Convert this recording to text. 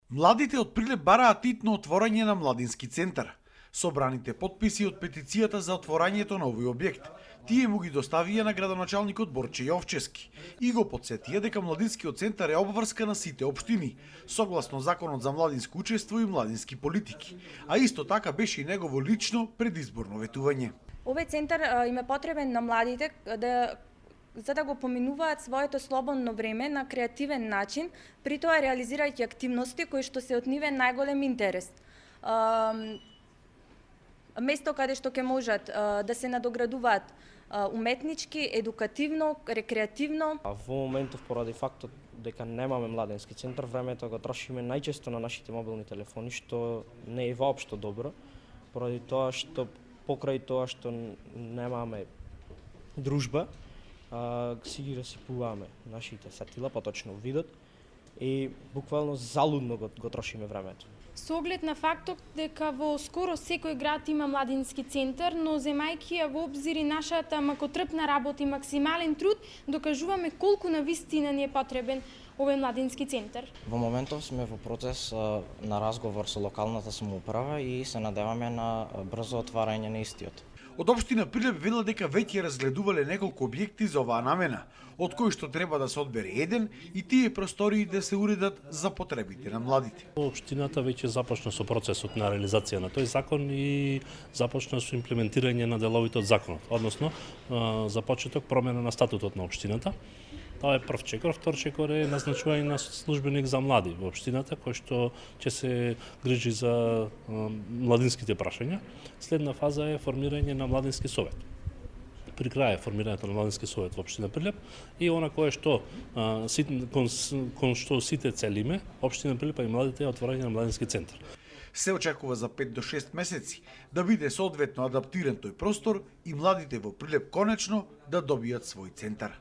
Младите од Прилеп бараат итно отворање на младински центар. Собраните потписи од петицијата за отворањето на овој објект, тие му ги доставија на градоначалникот Борче Јовчевски и го потсетија дека младинскиот центар е обврска на сите општини, согласно Законот за младинско учество и младински политики, а исто така беше и негово лично предизборно ветување. Овој центар им е потребен на младите за да го поминуваат своето слободно време на креативен начин, при тоа реализирајќи активности кои што се од нивен најголем интерес. Место каде што ќе можат да се надоградуваат уметнички, едукативно, рекреативно. Во моментов, поради фактот дека немаме младенски центар, времето го трошиме најчесто на нашите мобилни телефони, што не е воопшто добро, поради тоа што покрај тоа што немаме дружба, си ги расипуваме нашите сетила, поточно видот, и буквално залудно го трошиме времето. Со оглед на фактот дека во скоро секој град има младински центар, но земајќи ја во обзир и нашата макотрпна работа и максимален труд, докажуваме колку навистина ни е потребен овој младински центар. Во моментов сме во процес на разговор со локалната самоуправа и се надеваме на брзо отварање на истиот. Од општина Прилеп велат дека веќе разгледувале неколку објекти за оваа намена, од кои што треба да се одбере еден и тие простории да се уредат за потребите на младите. Општината веќе започна со процесот на реализација на тој закон и започна со имплементирање на деловите од законот, односно започеток промена на статутот на општината. Тоа е прв чекор. Втор чекор е назначување на службеник за млади во општината, кој што ќе се грижи за младинските прашања. Следна фаза е формирање на младински совет. При крај е формирањето на младински совет во општина Прилеп и она кое што кон што сите целиме, општина Прилеп и младите е отворање на младински центар. Се очекува за 5 до 6 месеци да биде соодветно адаптиран тој простор и младите во Прилеп конечно да добијат свој центар.